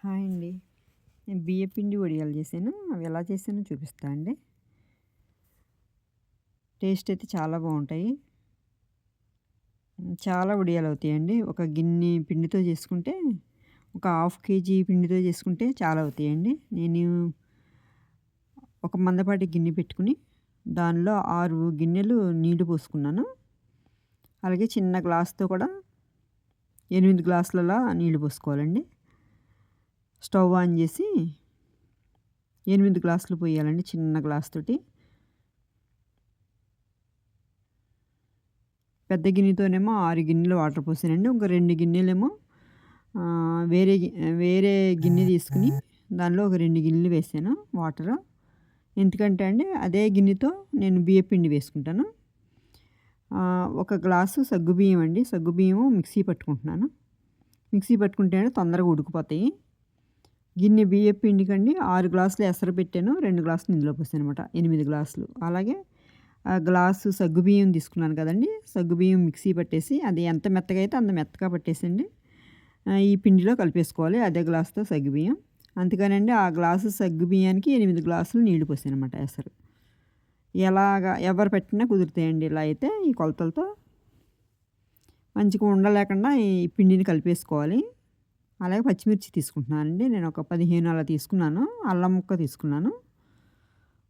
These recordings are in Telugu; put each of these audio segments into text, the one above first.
హాయ్ అండి. నేను బియ్య పిండి వడియాలు చేశాను. అవి ఎలా చేశానో చూపిస్తా అండి. టేస్ట్ అయితే చాలా బావుంటాయి. చాలా వడియాలు అవుతాయండి. ఒక గిన్నె పిండితో చేసుకుంటే, ఒక హాఫ్ కేజీ పిండితో చేసుకుంటే చాలా అవుతాయండి. నేను ఒక మందపాటి గిన్నె పెట్టుకుని, దానిలో 6 గిన్నెలు నీళ్లు పోసుకున్నాను. అలాగే చిన్న గ్లాస్‌తో కూడా 8 గ్లాసులలా నీళ్లు పోసుకోవాలండి. స్టవ్ ఆన్ చేసి 8 గ్లాసులు పోయాలండి చిన్న గ్లాస్ తోటి. పెద్ద గిన్నెతోనేమో 6 గిన్నెలు వాటర్ పోసానండి. ఒక 2 గిన్నెలేమో వేరే గిన్నె తీసుకొని దానిలో ఒక 2 గిన్నెలు వేసాను వాటరు. ఎందుకంటే అండి అదే గిన్నెతో నేను బియ్యపిండి వేసుకుంటాను. ఒక గ్లాసు సగ్గుబియ్యం అండి. సగ్గుబియ్యము మిక్సీ పట్టుకుంటున్నాను. మిక్సీ పట్టుకుంటే తొందరగా ఉడికిపోతాయి. గిన్నె బియ్యపిండికండి 6 గ్లాసులు ఎసరు పెట్టాను. 2 గ్లాసులు ఇందులో పోసాననమాట. 8 గ్లాసులు. అలాగే గ్లాసు సగ్గుబియ్యం తీసుకున్నాను కదండీ! సగ్గుబియ్యం మిక్సీ పట్టేసి అది ఎంత మెత్తగా అయితే అంత మెత్తగా పట్టేసండి ఈ పిండిలో కలిపేసుకోవాలి. అదే గ్లాస్‌తో సగ్గుబియ్యం. అందుకనండి ఆ గ్లాసు సగ్గుబియ్యానికి 8 గ్లాసులు నీళ్లు పోసాననమాట ఎసరు. ఎలాగా ఎవరు పెట్టినా కుదురుతాయండి ఇలా అయితే ఈ కొలతలతో. మంచిగా ఉండలేకుండా ఈ పిండిని కలిపేసుకోవాలి. అలాగే పచ్చిమిర్చి తీసుకుంటున్నానండి. నేను ఒక 15 అలా తీసుకున్నాను. అల్లం ముక్క తీసుకున్నాను.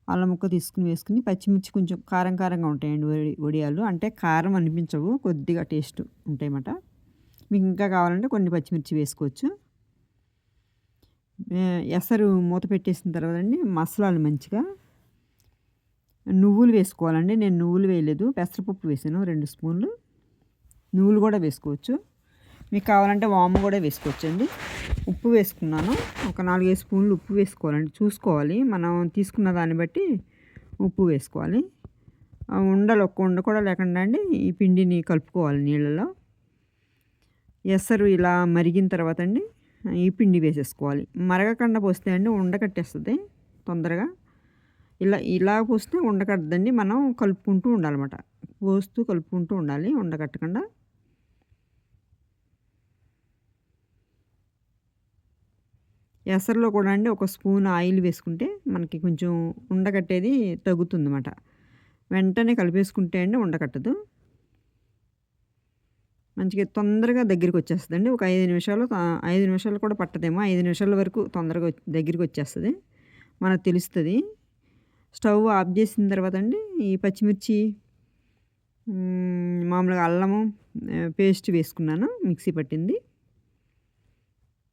అల్లం ముక్క తీసుకుని వేసుకుని పచ్చిమిర్చి కొంచెం కారం కారంగా ఉంటాయండి వడియాలు. అంటే కారం అనిపించవు. కొద్దిగా టేస్ట్ ఉంటాయన్నమాట. మీకు ఇంకా కావాలంటే కొన్ని పచ్చిమిర్చి వేసుకోవచ్చు. ఎసరు మూత పెట్టేసిన తర్వాత అండి మసలాలు మంచిగా. నువ్వులు వేసుకోవాలండి. నేను నువ్వులు వేయలేదు. పెసరపప్పు వేసాను 2 స్పూన్లు. నువ్వులు కూడా వేసుకోవచ్చు. మీకు కావాలంటే వాము కూడా వేసుకోవచ్చండి. ఉప్పు వేసుకున్నాను. ఒక 4, 5 స్పూన్లు ఉప్పు వేసుకోవాలండి. చూసుకోవాలి. మనం తీసుకున్న దాన్ని బట్టి ఉప్పు వేసుకోవాలి. ఒక్క ఉండ కూడా లేకుండా అండి ఈ పిండిని కలుపుకోవాలి నీళ్ళలో. ఎసరు ఇలా మరిగిన తర్వాత అండి ఈ పిండి వేసేసుకోవాలి. మరగకుండా పోస్తే అండి ఉండకట్టేస్తుంది తొందరగా. ఇలా పోస్తే ఉండకట్టదండి. మనం కలుపుకుంటూ ఉండాలన్నమాట. పోస్తూ కలుపుకుంటూ ఉండాలి ఉండకట్టకుండా. ఎసరులో కూడా అండి ఒక స్పూన్ ఆయిల్ వేసుకుంటే మనకి కొంచెం ఉండకట్టేది తగ్గుతుందన్నమాట. వెంటనే కలిపేసుకుంటే అండి ఉండకట్టదు. మంచిగా తొందరగా దగ్గరికి వచ్చేస్తుందండి. ఒక 5 నిమిషాలు కూడా పట్టదేమో. 5 నిమిషాల వరకు తొందరగా దగ్గరికి వచ్చేస్తుంది. మనకు తెలుస్తుంది. స్టవ్ ఆఫ్ చేసిన తర్వాత అండి ఈ పచ్చిమిర్చి మామూలుగా అల్లము పేస్ట్ వేసుకున్నాను మిక్సీ పట్టింది.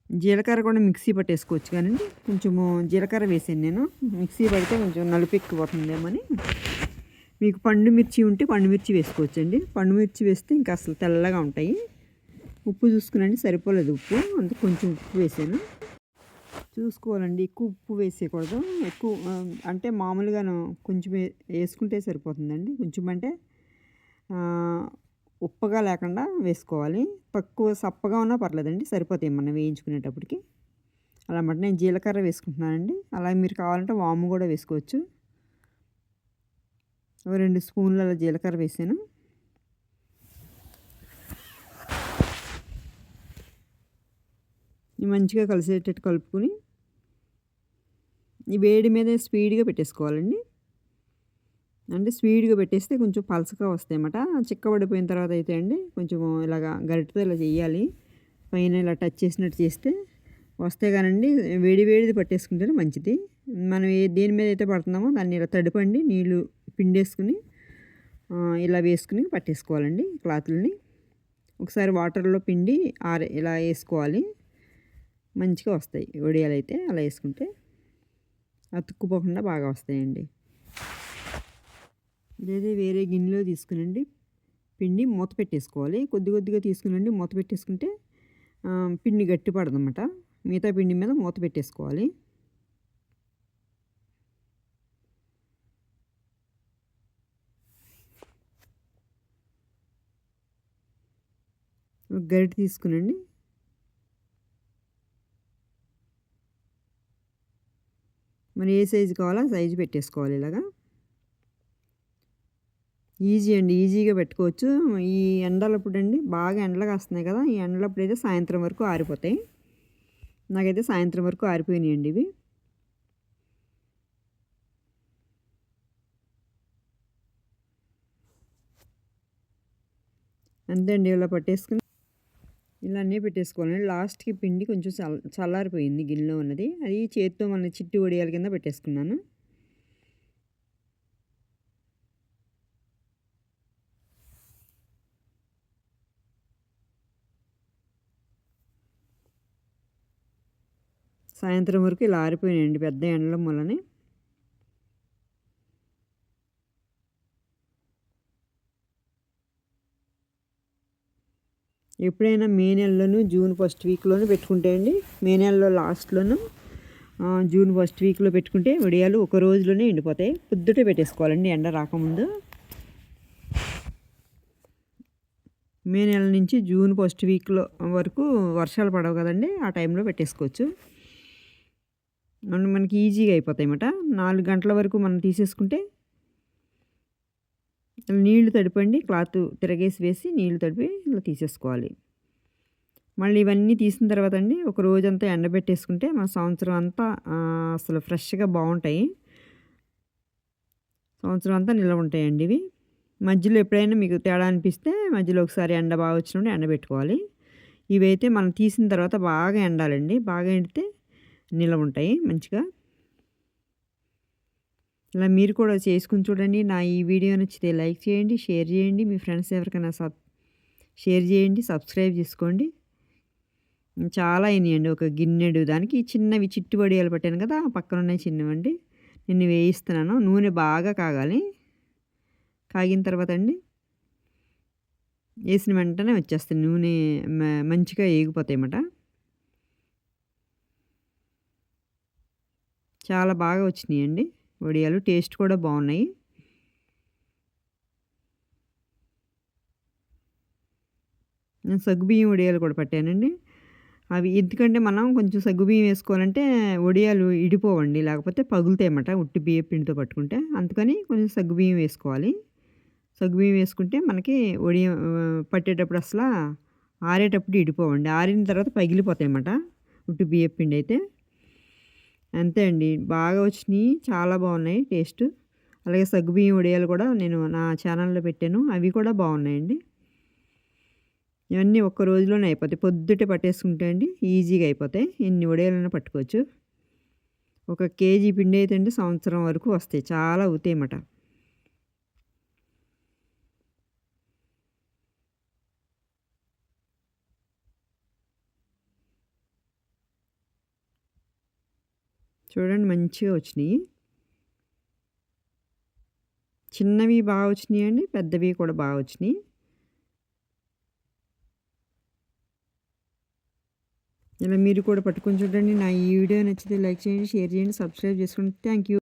జీలకర్ర కూడా మిక్సీ పట్టేసుకోవచ్చు కానండి. కొంచెము జీలకర్ర వేసాను నేను. మిక్సీ పడితే కొంచెం నలుపు ఎక్కువవుతుందేమని. మీకు పండు మిర్చి ఉంటే పండు మిర్చి వేసుకోవచ్చండి. పండు మిర్చి వేస్తే ఇంకా అసలు తెల్లగా ఉంటాయి. ఉప్పు చూసుకునండి సరిపోలేదు ఉప్పు. అందుకు కొంచెం ఉప్పు వేసాను. చూసుకోవాలండి. ఎక్కువ ఉప్పు వేసేయకూడదు. ఎక్కువ అంటే మామూలుగాను కొంచెం వేసుకుంటే సరిపోతుందండి. కొంచెం అంటే ఉప్పగా లేకుండా వేసుకోవాలి. తక్కువ సప్పగా ఉన్నా పర్లేదండి. సరిపోతాయి మనం వేయించుకునేటప్పటికి. అలా మాట నేను జీలకర్ర వేసుకుంటున్నానండి. అలాగే మీరు కావాలంటే వాము కూడా వేసుకోవచ్చు. 2 స్పూన్ల జీలకర్ర వేసాను. మంచిగా కలిసేటట్టు కలుపుకొని ఈ వేడి మీద స్పీడ్గా పెట్టేసుకోవాలండి. అంటే స్పీడ్గా పెట్టేస్తే కొంచెం పలసగా వస్తాయన్నమాట. చిక్కబడిపోయిన తర్వాత అయితే అండి కొంచెం ఇలాగా గరిటెతో ఇలా చేయాలి. పైన ఇలా టచ్ చేసినట్టు చేస్తే వస్తే కానండి వేడిది పట్టేసుకుంటేనే మంచిది. మనం దేని మీద అయితే పడుతున్నామో దాన్ని ఇలా తడిపండి నీళ్ళు పిండేసుకుని ఇలా వేసుకుని పట్టేసుకోవాలండి క్లాత్లని. ఒకసారి వాటర్లో పిండి ఇలా వేసుకోవాలి. మంచిగా వస్తాయి వడియాలు అయితే అలా వేసుకుంటే. అతుక్కుపోకుండా బాగా వస్తాయండి. ఇదైతే వేరే గిన్నెలో తీసుకునండి పిండి మూత పెట్టేసుకోవాలి. కొద్దిగా తీసుకునండి మూత పెట్టేసుకుంటే పిండి గట్టి పడదన్నమాట. మిగతా పిండి మీద మూత పెట్టేసుకోవాలి. ఒక గరిటె తీసుకునండి. మరి ఏ సైజు కావాలో ఆ సైజు పెట్టేసుకోవాలి ఇలాగా. ఈజీ అండి. ఈజీగా పెట్టుకోవచ్చు. ఈ ఎండలప్పుడు అండి బాగా ఎండలు కాస్తున్నాయి కదా! ఈ ఎండలప్పుడు అయితే సాయంత్రం వరకు ఆరిపోతాయి. నాకైతే సాయంత్రం వరకు ఆరిపోయినాయండి ఇవి. అంతే అండి. ఇలా పట్టేసుకుని ఇలా అన్నీ పెట్టేసుకోవాలండి. లాస్ట్‌కి పిండి కొంచెం చల్లారిపోయింది గిన్నెలో ఉన్నది. అది చేత్తో మన చిట్టి వడియాల కింద పెట్టేసుకున్నాను. సాయంత్రం వరకు ఇలా ఆరిపోయినాయండి పెద్ద ఎండల మూలని. ఎప్పుడైనా మే నెలలోను, జూన్ ఫస్ట్ వీక్‌లోను పెట్టుకుంటే అండి, మే నెలలో లాస్ట్‌లోను జూన్ ఫస్ట్ వీక్‌లో పెట్టుకుంటే వడియాలు ఒక రోజులోనే ఎండిపోతాయి. పొద్దుటే పెట్టేసుకోవాలండి ఎండ రాకముందు. మే నెల నుంచి జూన్ ఫస్ట్ వీక్‌లో వరకు వర్షాలు పడవు కదండీ! ఆ టైంలో పెట్టేసుకోవచ్చు. మనకి ఈజీగా అయిపోతాయన్నమాట. 4 గంటల వరకు మనం తీసేసుకుంటే నీళ్లు తడిపండి, క్లాత్ తిరగేసి వేసి నీళ్లు తడిపి ఇలా తీసేసుకోవాలి. మళ్ళీ ఇవన్నీ తీసిన తర్వాత అండి ఒక రోజంతా ఎండబెట్టేసుకుంటే మన సంవత్సరం అంతా అసలు ఫ్రెష్‌గా బాగుంటాయి. సంవత్సరం అంతా నిల్వ ఉంటాయండి ఇవి. మధ్యలో ఎప్పుడైనా మీకు తేడా అనిపిస్తే మధ్యలో ఒకసారి ఎండ బాగా వచ్చినప్పుడు ఎండబెట్టుకోవాలి. ఇవైతే మనం తీసిన తర్వాత బాగా ఎండాలండి. బాగా ఎండితే నిల్వ ఉంటాయి మంచిగా. ఇలా మీరు కూడా చేసుకొని చూడండి. నా ఈ వీడియో నచ్చితే లైక్ చేయండి, షేర్ చేయండి. మీ ఫ్రెండ్స్ ఎవరికైనా షేర్ చేయండి, సబ్స్క్రైబ్ చేసుకోండి. చాలా అయినాయండి. ఒక గిన్నెడు దానికి చిన్నవి చిట్టు వడియాలు పట్టాను కదా! పక్కన ఉన్నాయి చిన్నవండి. నేను వేయిస్తున్నాను. నూనె బాగా కాగాలి. కాగిన తర్వాత అండి వేసిన వెంటనే వచ్చేస్తుంది నూనె మంచిగా ఏగిపోతాయన్నమాట. చాలా బాగా వచ్చినాయండి వడియాలు. టేస్ట్ కూడా బాగున్నాయి. నేను సగ్గుబియ్యం వడియాలు కూడా పట్టానండి. అవి ఎందుకంటే మనం కొంచెం సగ్గుబియ్యం వేసుకోవాలంటే వడియాలు ఇడిపోవండి. లేకపోతే పగులుతాయన్నమాట ఉట్టి బియ్యం పిండితో పట్టుకుంటే. అందుకని కొంచెం సగ్గుబియ్యం వేసుకోవాలి. సగ్గుబియ్యం వేసుకుంటే మనకి వడియం పట్టేటప్పుడు అసలు ఆరేటప్పుడు ఇడిపోవండి. ఆరిన తర్వాత పగిలిపోతాయన్నమాట ఉట్టి బియ్యం పిండి అయితే. అంతే అండి. బాగా వచ్చినాయి. చాలా బాగున్నాయి టేస్ట్. అలాగే సగ్గుబియ్యం వడియాలు కూడా నేను నా ఛానల్‌లో పెట్టాను. అవి కూడా బాగున్నాయండి. ఇవన్నీ ఒక్క రోజులోనే అయిపోతాయి. పొద్దుటే పట్టేసుకుంటే అండి ఈజీగా అయిపోతాయి. ఎన్ని వడియాలైనా పట్టుకోవచ్చు. ఒక కేజీ పిండి అయితే అండి సంవత్సరం వరకు వస్తాయి. చాలా అవుతాయన్నమాట. చూడండి మంచిగా వచ్చినాయి. చిన్నవి బాగా వచ్చినాయండి. పెద్దవి కూడా బాగా వచ్చినాయి. ఇలా మీరు కూడా పట్టుకొని చూడండి. నా ఈ వీడియో నచ్చితే లైక్ చేయండి, షేర్ చేయండి, సబ్స్క్రైబ్ చేసుకోండి. Thank you.